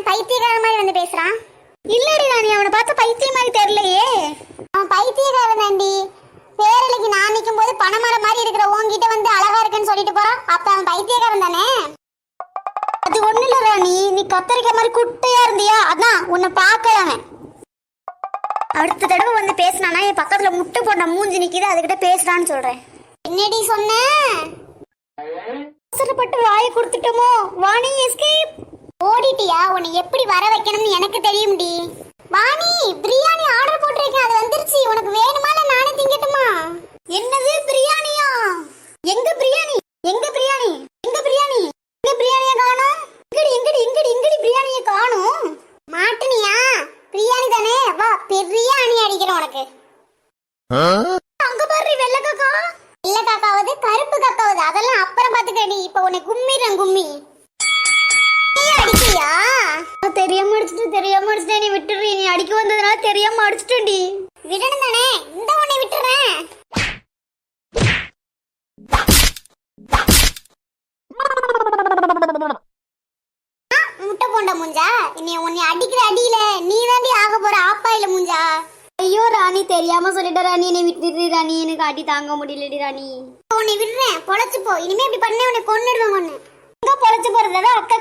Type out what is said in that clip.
பைத்தியக்கார மாதிரி வந்து பேசுறான்? இல்லடி ராணி, அவனை பார்த்த பைத்திய மாதிரி தெரியலையே. அவன் பைத்தியக்காரன் தாண்டி. பேரலைக்கு நான் நிற்கும் போது பணமரம் மாதிரி இருக்கிற உன்கிட்ட வந்து அழகா இருக்குன்னு சொல்லிட்டு போறான். அப்ப அவன் பைத்தியக்காரன் தானே? அது ஒண்ணு இல்ல ராணி, நீ கத்தரிக்க மாதிரி குட்டையா இருந்தியா, அதான் உன்னை பார்க்கலாமே. அடுத்த தடவை வந்து பேசினானா என் பக்கத்துல முட்டை போட்ட மூஞ்சி நிக்குது, அதுகிட்ட பேசுறான்னு சொல்றேன். என்னடி சொன்ன? அவசரப்பட்டு வாயை கொடுத்துட்டோமோ? வாணி எஸ்கேப். ஓடிட்டியா? உன்னை எப்படி வர வைக்கணும்னு எனக்கு தெரியும்டி. வாணி, பிரியாணி ஆர்டர் போட்டிருக்கேன், அது வந்துருச்சு. உனக்கு வேணுமா இல்ல நானே திங்கட்டுமா? என்னது பிரியாணியா? எங்க பிரியாணி? எங்க பிரியாணி? எங்க பிரியாணி? எங்க பிரியாணியை காணோம்? இங்கடி இங்கடி இங்கடி இங்கடி பிரியாணியை காணோம். மாட்டனியா? பிரியாணி தானே, வா பிரியாணி அடிக்கிறேன் உனக்கு. அங்க பாரு வெள்ளை காக்கா. வெள்ளை காக்காவது கருப்பு காக்காவது அதெல்லாம் அப்புறம் பாத்துக்கடி. இப்ப உன்னை கும்மிறேன் கும்மி. அடிக்கிறியா? தெரியாம அடிச்சுட்டேன். நீ விட்டுறீ. நீ அடிக்க வந்ததுனால தெரியாம அடிச்சுட்டேன்டி. விடணும் தானே, இந்த உன்னை விட்டுறேன். முட்டை போண்ட மூஞ்சா, உன்னை அடிக்கிற அடியில நீ தாண்டி ஆக போற ஆப்பாயில மூஞ்சா. ஐயோ ராணி, தெரியாம சொல்லிட்ட ராணி, என்னை விட்டுரு ராணி, எனக்கு அடி தாங்க முடியலடி ராணி. உன்னை விடுறேன், பொழைச்சு போ. இனிமே இப்படி பண்ண உன்னை கொன்னுடுவேன். எங்க பொழைச்சு போறதா? அக்கா